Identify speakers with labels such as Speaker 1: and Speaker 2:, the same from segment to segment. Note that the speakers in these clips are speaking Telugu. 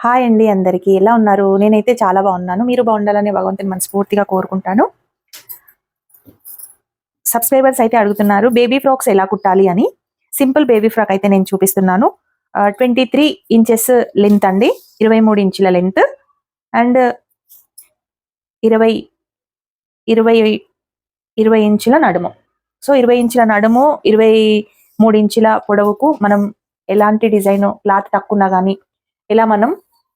Speaker 1: హాయ్ అండి అందరికీ. ఎలా ఉన్నారు? నేనైతే చాలా బాగున్నాను. మీరు బాగుండాలని భగవంతుని మనస్ఫూర్తిగా కోరుకుంటాను. సబ్స్క్రైబర్స్ అయితే అడుగుతున్నారు బేబీ ఫ్రాక్స్ ఎలా కుట్టాలి అని. సింపుల్ బేబీ ఫ్రాక్ అయితే నేను చూపిస్తున్నాను. 23 ఇంచెస్ లెంత్ అండి, 23 ఇంచుల లెంత్ అండ్ 20 20 20 ఇంచుల నడుము. సో 20 ఇంచుల నడుము, 23 ఇంచుల పొడవుకు మనం ఎలాంటి డిజైన్ క్లాత్ తక్కువన్నా కానీ ఎలా మనం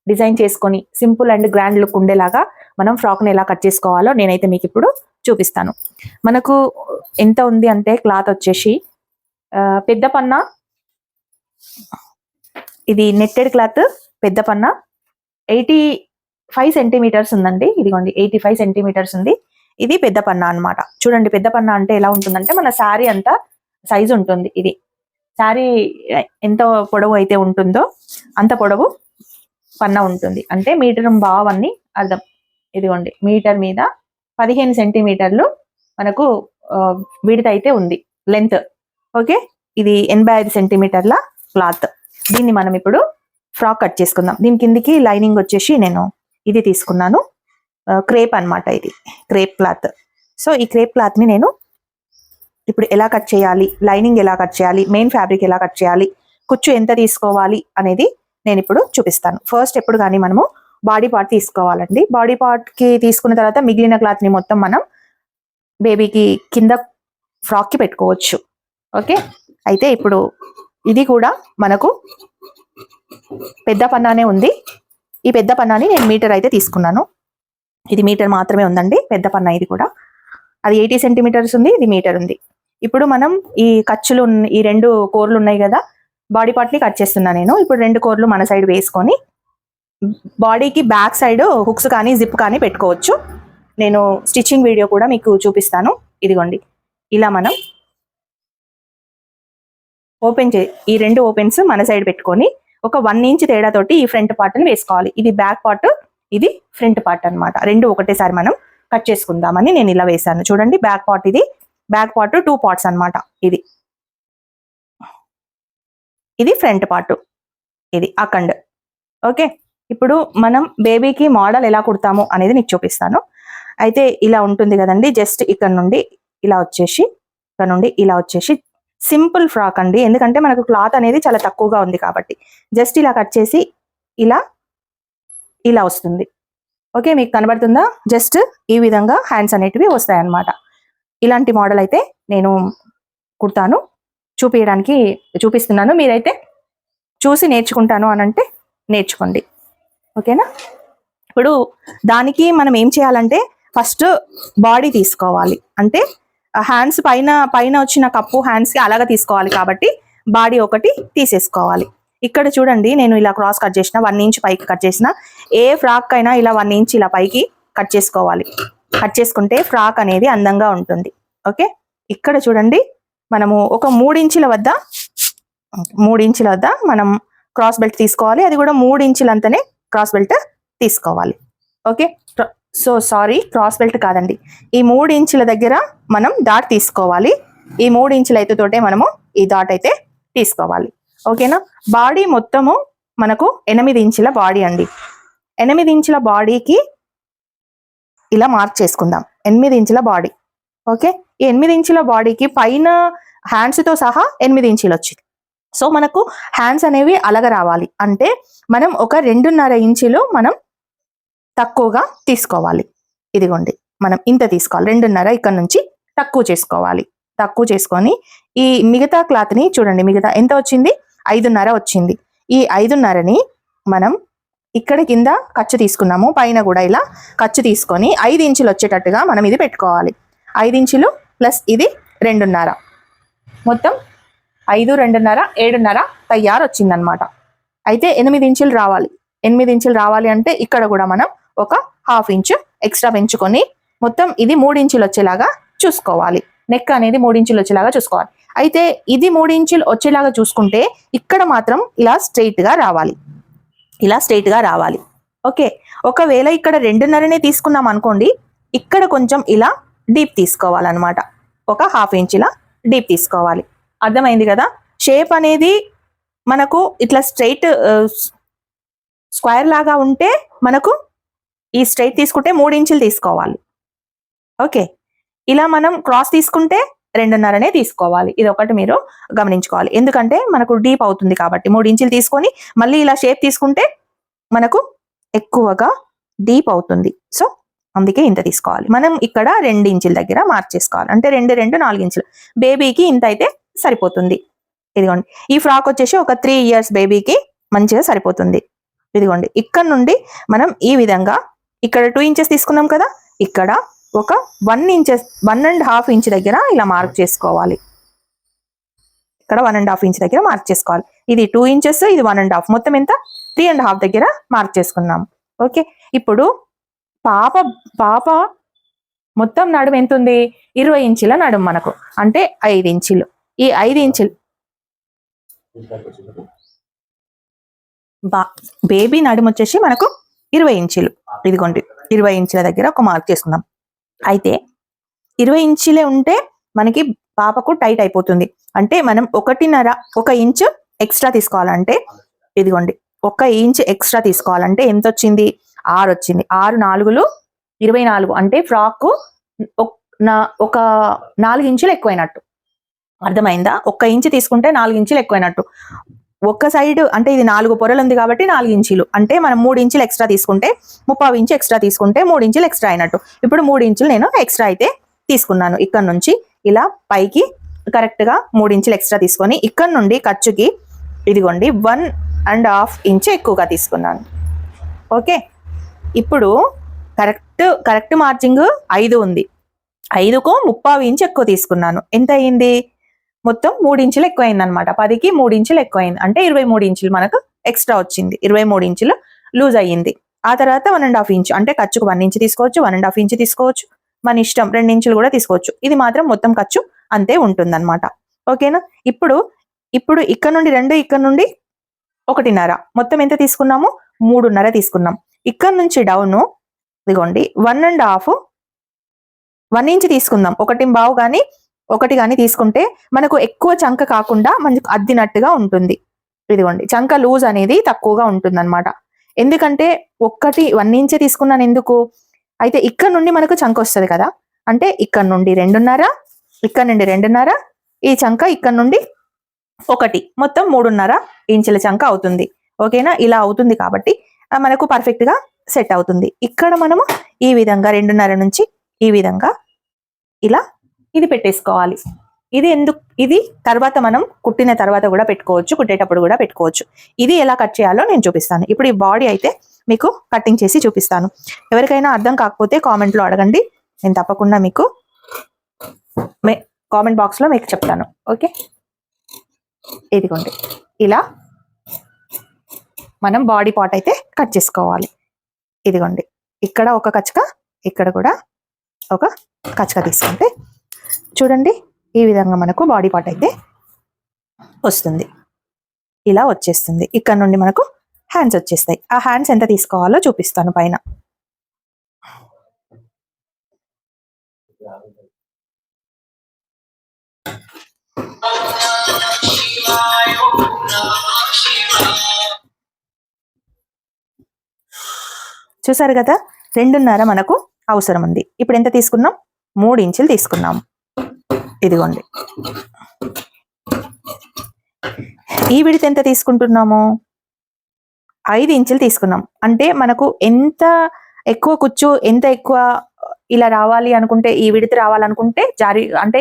Speaker 1: డిజైన్ చేసుకొని సింపుల్ అండ్ గ్రాండ్ లుక్ ఉండేలాగా మనం ఫ్రాక్ని ఎలా కట్ చేసుకోవాలో నేనైతే మీకు ఇప్పుడు చూపిస్తాను. మనకు ఎంత ఉంది అంటే క్లాత్ వచ్చేసి పెద్ద పన్నా, ఇది నెట్టెడ్ క్లాత్ పెద్ద పన్నా 85 సెంటీమీటర్స్ ఉందండి. ఇదిగోండి 85 సెంటీమీటర్స్ ఉంది. ఇది పెద్ద పన్నా అనమాట. చూడండి పెద్ద పన్నా అంటే ఎలా ఉంటుందంటే మన శారీ అంత సైజు ఉంటుంది. ఇది శారీ ఎంత పొడవు అయితే ఉంటుందో అంత పొడవు పన్నా ఉంటుంది. అంటే మీటర్ బావ్ అని అర్థం. ఇదిగోండి మీటర్ మీద 15 సెంటీమీటర్లు మనకు విడత అయితే ఉంది లెంత్. ఓకే, ఇది 85 సెంటీమీటర్ల క్లాత్. దీన్ని మనం ఇప్పుడు ఫ్రాక్ కట్ చేసుకుందాం. దీని కిందికి లైనింగ్ వచ్చేసి నేను ఇది తీసుకున్నాను, క్రేప్ అన్నమాట. ఇది క్రేప్ క్లాత్. సో ఈ క్రేప్ క్లాత్ని నేను ఇప్పుడు ఎలా కట్ చేయాలి, లైనింగ్ ఎలా కట్ చేయాలి, మెయిన్ ఫ్యాబ్రిక్ ఎలా కట్ చేయాలి, కుచ్చు ఎంత తీసుకోవాలి అనేది నేను ఇప్పుడు చూపిస్తాను. ఫస్ట్ ఎప్పుడు కానీ మనము బాడీ పార్ట్ తీసుకోవాలండి. బాడీ పార్ట్కి తీసుకున్న తర్వాత మిగిలిన క్లాత్ని మొత్తం మనం బేబీకి కింద ఫ్రాక్కి పెట్టుకోవచ్చు. ఓకే, అయితే ఇప్పుడు ఇది కూడా మనకు పెద్ద పన్నానే ఉంది. ఈ పెద్ద పన్నాని నేను మీటర్ అయితే తీసుకున్నాను. ఇది మీటర్ మాత్రమే ఉందండి పెద్ద పన్నా. ఇది కూడా అది 80 సెంటీమీటర్స్ ఉంది, ఇది మీటర్ ఉంది. ఇప్పుడు మనం ఈ ఖర్చులు ఈ 2 కోర్లు ఉన్నాయి కదా, బాడీ పార్ట్ని కట్ చేస్తున్నా నేను. ఇప్పుడు 2 కోర్లు మన సైడ్ వేసుకొని బాడీకి బ్యాక్ సైడ్ హుక్స్ కానీ జిప్ కానీ పెట్టుకోవచ్చు. నేను స్టిచ్చింగ్ వీడియో కూడా మీకు చూపిస్తాను. ఇదిగోండి ఇలా మనం ఓపెన్ ఈ 2 ఓపెన్స్ మన సైడ్ పెట్టుకొని ఒక 1 ఇంచ్ తేడాతోటి ఈ ఫ్రంట్ పార్ట్ని వేసుకోవాలి. ఇది బ్యాక్ పార్ట్, ఇది ఫ్రంట్ పార్ట్ అనమాట. 2 ఒకటేసారి మనం కట్ చేసుకుందామని నేను ఇలా వేసాను. చూడండి బ్యాక్ పార్ట్, ఇది బ్యాక్ పార్ట్ 2 పార్ట్స్ అనమాట. ఇది ఫ్రంట్ పార్ట్, ఇది అకండ్. ఓకే, ఇప్పుడు మనం బేబీకి మోడల్ ఎలా కుడతాము అనేది నీకు చూపిస్తాను. అయితే ఇలా ఉంటుంది కదండి. జస్ట్ ఇక్కడ నుండి ఇలా వచ్చేసి, ఇక్కడ నుండి ఇలా వచ్చేసి సింపుల్ ఫ్రాక్ అండి. ఎందుకంటే మనకు క్లాత్ అనేది చాలా తక్కువగా ఉంది కాబట్టి జస్ట్ ఇలా కట్ చేసి ఇలా ఇలా వస్తుంది. ఓకే, మీకు కనబడుతుందా? జస్ట్ ఈ విధంగా హ్యాండ్స్ అనేటివి వస్తాయి అన్నమాట. ఇలాంటి మోడల్ అయితే నేను కుడతాను, చూపిస్తున్నాను. మీరైతే చూసి నేర్చుకుంటాను అని అంటే నేర్చుకోండి. ఓకేనా? ఇప్పుడు దానికి మనం ఏం చేయాలంటే ఫస్ట్ బాడీ తీసుకోవాలి. అంటే హ్యాండ్స్ పైన వచ్చిన కప్పు హ్యాండ్స్కి అలాగా తీసుకోవాలి కాబట్టి బాడీ ఒకటి తీసేసుకోవాలి. ఇక్కడ చూడండి నేను ఇలా క్రాస్ కట్ చేసిన, 1 ఇంచ్ పైకి కట్ చేసిన. ఏ ఫ్రాక్ అయినా ఇలా 1 ఇంచ్ ఇలా పైకి కట్ చేసుకోవాలి. కట్ చేసుకుంటే ఫ్రాక్ అనేది అందంగా ఉంటుంది. ఓకే, ఇక్కడ చూడండి మనము ఒక 3 ఇంచుల వద్ద మనం క్రాస్ బెల్ట్ తీసుకోవాలి. అది కూడా 3 ఇంచులంతనే క్రాస్ బెల్ట్ తీసుకోవాలి. Okay, so sorry, cross belt కాదండి, ఈ 3 ఇంచుల దగ్గర మనం డాట్ తీసుకోవాలి. ఈ 3 ఇంచుల ఎత్తుతోటే మనము ఈ డాట్ అయితే తీసుకోవాలి. ఓకేనా? బాడీ మొత్తము మనకు 8 ఇంచుల బాడీ అండి. 8 ఇంచుల బాడీకి ఇలా మార్క్ చేసుకుందాం. 8 ఇంచుల బాడీ. ఓకే, ఈ 8 ఇంచుల బాడీకి పైన హ్యాండ్స్తో సహా 8 ఇంచులు వచ్చింది. సో మనకు హ్యాండ్స్ అనేవి అలాగ రావాలి అంటే మనం ఒక 2.5 ఇంచులు మనం తక్కువగా తీసుకోవాలి. ఇదిగోండి మనం ఇంత తీసుకోవాలి, 2.5 ఇక్కడ నుంచి తక్కువ చేసుకోవాలి. తక్కువ చేసుకొని ఈ మిగతా క్లాత్ని చూడండి, మిగతా ఎంత వచ్చింది? 5.5 వచ్చింది. ఈ 5.5ని మనం ఇక్కడ కింద ఖర్చు తీసుకున్నాము, పైన కూడా ఇలా ఖర్చు తీసుకొని 5 ఇంచులు వచ్చేటట్టుగా మనం ఇది పెట్టుకోవాలి. 5 ఇంచులు ప్లస్ ఇది 2.5, మొత్తం 5, 2.5, 7.5 తయారు వచ్చిందనమాట. అయితే 8 ఇంచులు రావాలి. 8 ఇంచులు రావాలి అంటే ఇక్కడ కూడా మనం ఒక 1/2 ఇంచు ఎక్స్ట్రా పెంచుకొని మొత్తం ఇది 3 ఇంచులు వచ్చేలాగా చూసుకోవాలి. నెక్ అనేది 3 ఇంచులు వచ్చేలాగా చూసుకోవాలి. అయితే ఇది 3 ఇంచులు వచ్చేలాగా చూసుకుంటే ఇక్కడ మాత్రం ఇలా స్ట్రైట్గా రావాలి, ఇలా స్ట్రైట్గా రావాలి. ఓకే, ఒకవేళ ఇక్కడ 2.5నే తీసుకున్నాం అనుకోండి, ఇక్కడ కొంచెం ఇలా డీప్ తీసుకోవాలన్నమాట. ఒక 1/2 ఇంచ్ ఇలా డీప్ తీసుకోవాలి. అర్థమైంది కదా? షేప్ అనేది మనకు ఇట్లా స్ట్రైట్ స్క్వేర్ లాగా ఉంటే మనకు ఈ స్ట్రైట్ తీసుకుంటే 3 ఇంచులు తీసుకోవాలి. ఓకే, ఇలా మనం క్రాస్ తీసుకుంటే 2.5 తీసుకోవాలి. ఇది ఒకటి మీరు గమనించుకోవాలి, ఎందుకంటే మనకు డీప్ అవుతుంది కాబట్టి. 3 ఇంచులు తీసుకొని మళ్ళీ ఇలా షేప్ తీసుకుంటే మనకు ఎక్కువగా డీప్ అవుతుంది. సో అందుకే ఇంత తీసుకోవాలి. మనం ఇక్కడ 2 ఇంచుల దగ్గర మార్క్ చేసుకోవాలి. అంటే 2, 2, 4 ఇంచులు. బేబీకి ఇంత అయితే సరిపోతుంది. ఇదిగోండి, ఈ ఫ్రాక్ వచ్చేసి ఒక 3 ఇయర్స్ బేబీకి మంచిగా సరిపోతుంది. ఇదిగోండి, ఇక్కడ నుండి మనం ఈ విధంగా ఇక్కడ 2 ఇంచెస్ తీసుకున్నాం కదా, ఇక్కడ ఒక 1.5 ఇంచ్ దగ్గర ఇలా మార్క్ చేసుకోవాలి. ఇక్కడ 1.5 ఇంచ్ దగ్గర మార్క్ చేసుకోవాలి. ఇది 2 ఇంచెస్, ఇది 1.5, మొత్తం ఎంత 3.5 దగ్గర మార్క్ చేసుకున్నాం. ఓకే, ఇప్పుడు పాప మొత్తం నడుము ఎంత ఉంది? 20 ఇంచుల నడుము మనకు, అంటే 5 ఇంచులు. ఈ 5 ఇంచులు బేబీ నడుము వచ్చేసి మనకు 20 ఇంచులు. ఇదిగోండి, 20 ఇంచుల దగ్గర ఒక మార్క్ చేసుకుందాం. అయితే 20 ఇంచులే ఉంటే మనకి పాపకు టైట్ అయిపోతుంది. అంటే మనం 1 ఇంచు ఎక్స్ట్రా తీసుకోవాలంటే, ఇదిగోండి 1 ఇంచ్ ఎక్స్ట్రా తీసుకోవాలంటే ఎంత వచ్చింది? 6 వచ్చింది. 6 4లు 24, అంటే ఫ్రాక్ ఒక 4 ఇంచులు ఎక్కువైనట్టు. అర్థమైందా? 1 ఇంచు తీసుకుంటే 4 ఇంచులు ఎక్కువైనట్టు. ఒక సైడ్ అంటే ఇది 4 పొరలు ఉంది కాబట్టి 4 ఇంచులు, అంటే మనం 3 ఇంచులు ఎక్స్ట్రా తీసుకుంటే 30 ఇంచు ఎక్స్ట్రా తీసుకుంటే 3 ఇంచులు ఎక్స్ట్రా అయినట్టు. ఇప్పుడు 3 ఇంచులు నేను ఎక్స్ట్రా అయితే తీసుకున్నాను. ఇక్కడ నుంచి ఇలా పైకి కరెక్ట్ గా 3 ఇంచులు ఎక్స్ట్రా తీసుకొని ఇక్కడ నుండి ఖర్చుకి ఇదిగోండి 1.5 ఇంచు ఎక్కువగా తీసుకున్నాను. ఓకే, ఇప్పుడు కరెక్ట్ మార్జింగ్ 5 ఉంది. 5కు 30 ఇంచు ఎక్కువ తీసుకున్నాను. ఎంత అయింది? మొత్తం 3 ఇంచులు ఎక్కువైంది అనమాట. 10కి 3 ఇంచులు ఎక్కువైంది, అంటే 23 ఇంచులు మనకు ఎక్స్ట్రా వచ్చింది. 23 ఇంచులు లూజ్ అయ్యింది. ఆ తర్వాత 1.5 ఇంచు, అంటే ఖర్చుకు 1 ఇంచు తీసుకోవచ్చు, 1.5 ఇంచు తీసుకోవచ్చు, మన ఇష్టం. 2 ఇంచులు కూడా తీసుకోవచ్చు. ఇది మాత్రం మొత్తం ఖర్చు అంతే ఉంటుందన్నమాట. ఓకేనా? ఇప్పుడు ఇక్కడ నుండి 2, ఇక్కడ నుండి 1.5, మొత్తం ఎంత తీసుకున్నాము? 3.5 తీసుకున్నాం. ఇక్కడ నుంచి డౌన్ ఇదిగోండి 1 ఇంచు తీసుకుందాం. 1.5 కానీ 1 కానీ తీసుకుంటే మనకు ఎక్కువ చంక కాకుండా మనకు అద్దినట్టుగా ఉంటుంది. ఇదిగోండి, చంక లూజ్ అనేది తక్కువగా ఉంటుంది అనమాట. ఎందుకంటే 1 ఇంచే తీసుకున్నాను. ఎందుకు? అయితే ఇక్కడ నుండి మనకు చంక వస్తుంది కదా, అంటే ఇక్కడ నుండి 2.5, ఇక్కడ నుండి 2.5, ఈ చంక ఇక్కడ నుండి 1, మొత్తం 3.5 ఇంచుల చంక అవుతుంది. ఓకేనా? ఇలా అవుతుంది కాబట్టి మనకు పర్ఫెక్ట్ గా సెట్ అవుతుంది. ఇక్కడ మనము ఈ విధంగా 2.5 నుంచి ఈ విధంగా ఇలా ఇది పెట్టేసుకోవాలి. ఇది తర్వాత మనం కుట్టిన తర్వాత కూడా పెట్టుకోవచ్చు, కుట్టేటప్పుడు కూడా పెట్టుకోవచ్చు. ఇది ఎలా కట్ చేయాలో నేను చూపిస్తాను. ఇప్పుడు ఈ బాడీ అయితే మీకు కటింగ్ చేసి చూపిస్తాను. ఎవరికైనా అర్థం కాకపోతే కామెంట్లో అడగండి, నేను తప్పకుండా మీకు కామెంట్ బాక్స్లో మీకు చెప్తాను. ఓకే, ఇదిగోండి ఇలా మనం బాడీ పార్ట్ అయితే కట్ చేసుకోవాలి. ఇదిగోండి, ఇక్కడ ఒక కచ్చక, ఇక్కడ కూడా ఒక కచ్చక తీసుకుంటే చూడండి ఈ విధంగా మనకు బాడీ పార్ట్ అయితే వస్తుంది. ఇలా వచ్చేస్తుంది. ఇక్కడ నుండి మనకు హ్యాండ్స్ వచ్చేస్తాయి. ఆ హ్యాండ్స్ ఎంత తీసుకోవాలో చూపిస్తాను పైన. చూసారు కదా, 2.5 మనకు అవసరం ఉంది. ఇప్పుడు ఎంత తీసుకున్నాం? 3 ఇంచులు తీసుకున్నాం. ఇదిగోండి, ఈ విడత ఎంత తీసుకుంటున్నాము? 5 ఇంచులు తీసుకున్నాం. అంటే మనకు ఎంత ఎక్కువ కుచ్చు, ఎంత ఎక్కువ ఇలా రావాలి అనుకుంటే, ఈ విడత రావాలనుకుంటే అంటే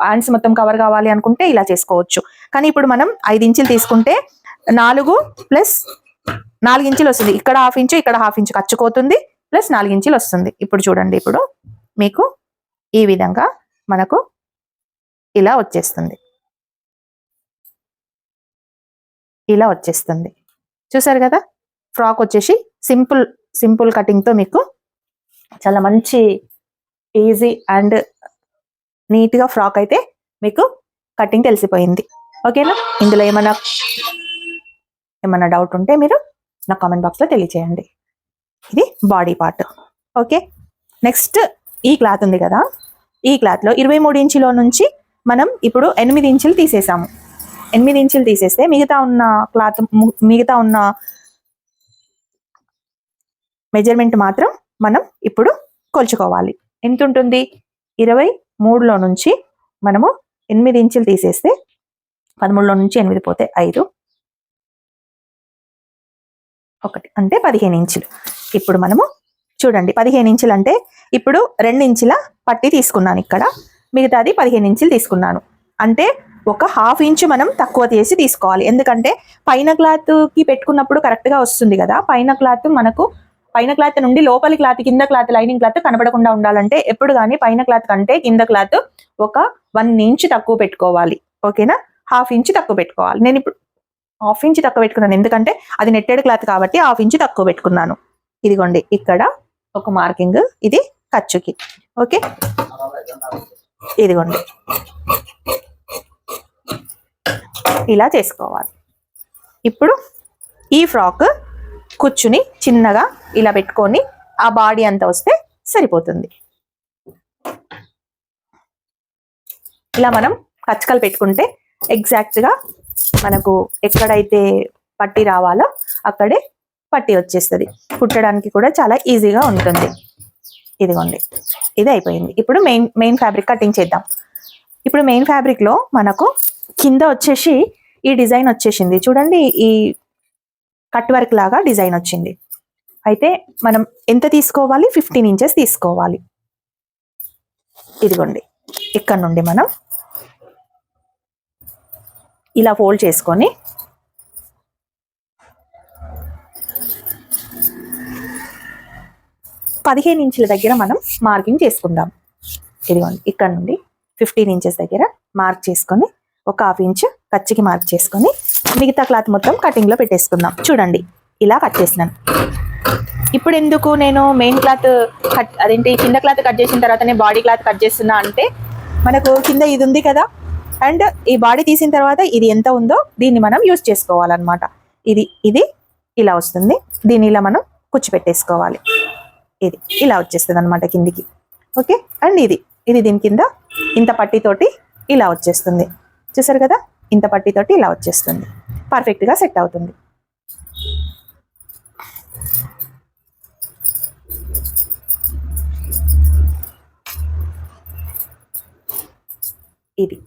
Speaker 1: హ్యాండ్స్ మొత్తం కవర్ కావాలి అనుకుంటే ఇలా చేసుకోవచ్చు. కానీ ఇప్పుడు మనం 5 ఇంచులు తీసుకుంటే 4 + 4 ఇంచులు వస్తుంది. ఇక్కడ 1/2 ఇంచు, ఇక్కడ 1/2 ఇంచు ఖర్చుకోతుంది, ప్లస్ 4 ఇంచులు వస్తుంది. ఇప్పుడు చూడండి, ఇప్పుడు మీకు ఈ విధంగా మనకు ఇలా వచ్చేస్తుంది. ఇలా వచ్చేస్తుంది. చూసారు కదా, ఫ్రాక్ వచ్చేసి సింపుల్ కటింగ్ తో మీకు చాలా మంచి ఈజీ అండ్ నీట్ గా ఫ్రాక్ అయితే మీకు కటింగ్ తెలిసిపోయింది. ఓకేనా? ఇందులో ఏమైనా డౌట్ ఉంటే మీరు నా కామెంట్ బాక్స్ లో తెలియచేయండి. ఇది బాడీ పార్ట్. ఓకే, నెక్స్ట్ ఈ క్లాత్ ఉంది కదా, ఈ క్లాత్ లో 23 ఇంచులో నుంచి మనం ఇప్పుడు 8 ఇంచులు తీసేసాము. 8 ఇంచులు తీసేస్తే మిగతా ఉన్న మెజర్మెంట్ మాత్రం మనం ఇప్పుడు కొలుచుకోవాలి. ఎంత ఉంటుంది? 23లో నుంచి మనము 8 ఇంచులు తీసేస్తే 13లో నుంచి 8 పోతే 5, 1 అంటే 15 ఇంచులు. ఇప్పుడు మనము చూడండి 15 ఇంచులు అంటే ఇప్పుడు 2 ఇంచుల పట్టి తీసుకున్నాను, ఇక్కడ మిగతాది 15 ఇంచులు తీసుకున్నాను. అంటే ఒక 1/2 ఇంచు మనం తక్కువ చేసి తీసుకోవాలి. ఎందుకంటే పైన క్లాత్కి పెట్టుకున్నప్పుడు కరెక్ట్గా వస్తుంది కదా. పైన క్లాత్ నుండి లోపలి క్లాత్, కింద క్లాత్, లైనింగ్ క్లాత్ కనబడకుండా ఉండాలంటే ఎప్పుడు కానీ పైన క్లాత్ కంటే కింద క్లాత్ ఒక 1 ఇంచ్ తక్కువ పెట్టుకోవాలి. ఓకేనా? 1/2 ఇంచ్ తక్కువ పెట్టుకోవాలి. నేను ఇప్పుడు 1/2 ఇంచ్ తక్కువ పెట్టుకున్నాను, ఎందుకంటే అది నెట్టెడ్ క్లాత్ కాబట్టి 1/2 ఇంచ్ తక్కువ పెట్టుకున్నాను. ఇదిగోండి ఇక్కడ ఒక మార్కింగ్, ఇది ఖర్చుకి. ఓకే, ఇదిగోండి ఇలా చేసుకోవాలి. ఇప్పుడు ఈ ఫ్రాక్ కుచ్చుని చిన్నగా ఇలా పెట్టుకొని ఆ బాడీ అంతా వస్తే సరిపోతుంది. ఇలా మనం కచ్చకలు పెట్టుకుంటే ఎగ్జాక్ట్గా మనకు ఎక్కడైతే పట్టి రావాలో అక్కడే పట్టి వచ్చేస్తుంది. కుట్టడానికి కూడా చాలా ఈజీగా ఉంటుంది. ఇదిగోండి ఇది అయిపోయింది. ఇప్పుడు మెయిన్ ఫ్యాబ్రిక్ కటింగ్ చేద్దాం. ఇప్పుడు మెయిన్ ఫ్యాబ్రిక్లో మనకు కింద వచ్చేసి ఈ డిజైన్ వచ్చేసింది చూడండి, ఈ కట్ వర్క్ లాగా డిజైన్ వచ్చింది. అయితే మనం ఎంత తీసుకోవాలి? 15 ఇంచెస్ తీసుకోవాలి. ఇదిగోండి ఇక్కడ నుండి మనం ఇలా ఫోల్డ్ చేసుకొని పదిహేను ఇంచుల దగ్గర మనం మార్కింగ్ చేసుకుందాం. ఇదిగోండి ఇక్కడ నుండి 15 ఇంచెస్ దగ్గర మార్క్ చేసుకొని ఒక 1/2 ఇంచ్ కచ్చికి మార్క్ చేసుకొని మిగతా క్లాత్ మొత్తం కటింగ్లో పెట్టేసుకుందాం. చూడండి ఇలా కట్ చేసినాను. ఇప్పుడు ఎందుకు నేను మెయిన్ క్లాత్ అదేంటి కింద క్లాత్ కట్ చేసిన తర్వాతనే బాడీ క్లాత్ కట్ చేస్తున్నా అంటే, మనకు కింద ఇది ఉంది కదా, అండ్ ఈ బాడీ తీసిన తర్వాత ఇది ఎంత ఉందో దీన్ని మనం యూజ్ చేసుకోవాలన్నమాట. ఇది ఇలా వస్తుంది, దీన్ని ఇలా మనం కుచ్చిపెట్టేసుకోవాలి. ఇది ఇలా వచ్చేస్తుంది అనమాట కిందికి. ఓకే, అండ్ ఇది దీని కింద ఇంత పట్టితోటి ఇలా వచ్చేస్తుంది. చూసారు కదా, ఇంత పట్టితోటి ఇలా వచ్చేస్తుంది, పర్ఫెక్ట్గా సెట్ అవుతుంది. ఇది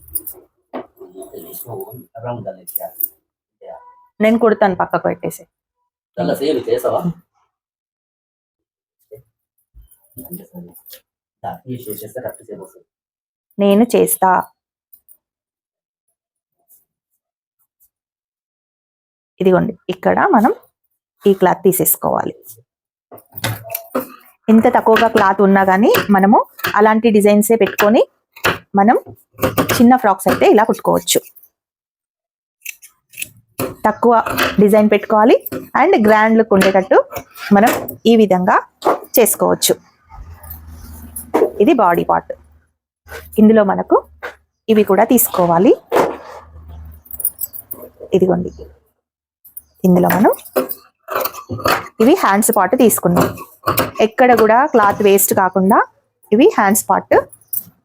Speaker 1: నేను కుడతాను, పక్కకు పెట్టేసి. నేను చేస్తా. ఇదిగోండి ఇక్కడ మనం ఈ క్లాత్ తీసేసుకోవాలి. ఎంత తక్కువగా క్లాత్ ఉన్నా కానీ మనము అలాంటి డిజైన్సే పెట్టుకొని మనం చిన్న ఫ్రాక్స్ అయితే ఇలా కుట్టుకోవచ్చు. తక్కువ డిజైన్ పెట్టుకోవాలి అండ్ గ్రాండ్ లుక్ ఉండేటట్టు మనం ఈ విధంగా చేసుకోవచ్చు. ఇది బాడీ పార్ట్. ఇందులో మనకు ఇవి కూడా తీసుకోవాలి. ఇదిగోండి ఇందులో మనం ఇవి హ్యాండ్స్ పార్ట్ తీసుకున్నాం. ఎక్కడ కూడా క్లాత్ వేస్ట్ కాకుండా ఇవి హ్యాండ్స్ పార్ట్.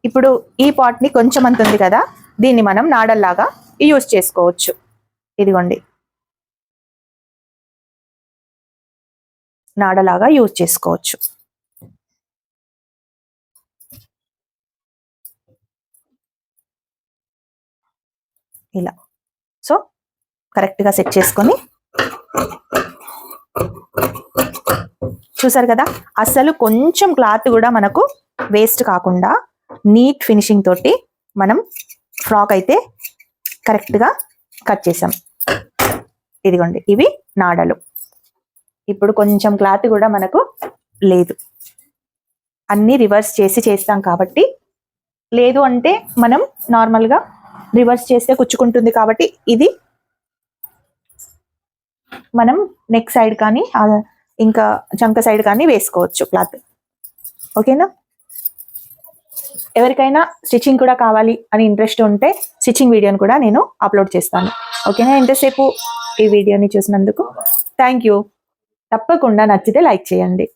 Speaker 1: ఇప్పుడు ఈ పార్ట్ని కొంచెం అంత ఉంది కదా, దీన్ని మనం నాడల్లాగా యూజ్ చేసుకోవచ్చు. ఇదిగోండి నాడలాగా యూజ్ చేసుకోవచ్చు. ఇలా సో కరెక్ట్గా సెట్ చేసుకొని చూసారు కదా, అసలు కొంచెం క్లాత్ కూడా మనకు వేస్ట్ కాకుండా నీట్ ఫినిషింగ్ తోటి మనం ఫ్రాక్ అయితే కరెక్ట్గా కట్ చేసాం. ఇదిగోండి ఇవి నాడలు. ఇప్పుడు కొంచెం క్లాత్ కూడా మనకు లేదు, అన్నీ రివర్స్ చేసి చేస్తాం కాబట్టి. లేదు అంటే మనం నార్మల్గా రివర్స్ చేస్తే కుచ్చుకుంటుంది కాబట్టి ఇది మనం నెక్ సైడ్ కానీ ఇంకా చంక సైడ్ కానీ వేసుకోవచ్చు క్లాత్. ఓకేనా? ఎవరికైనా స్టిచ్చింగ్ కూడా కావాలి అని ఇంట్రెస్ట్ ఉంటే స్టిచ్చింగ్ వీడియోని కూడా నేను అప్లోడ్ చేస్తాను. ఓకేనా? ఎంతసేపు ఈ వీడియోని చూసినందుకు థ్యాంక్ యూ. తప్పకుండా నచ్చితే లైక్ చేయండి.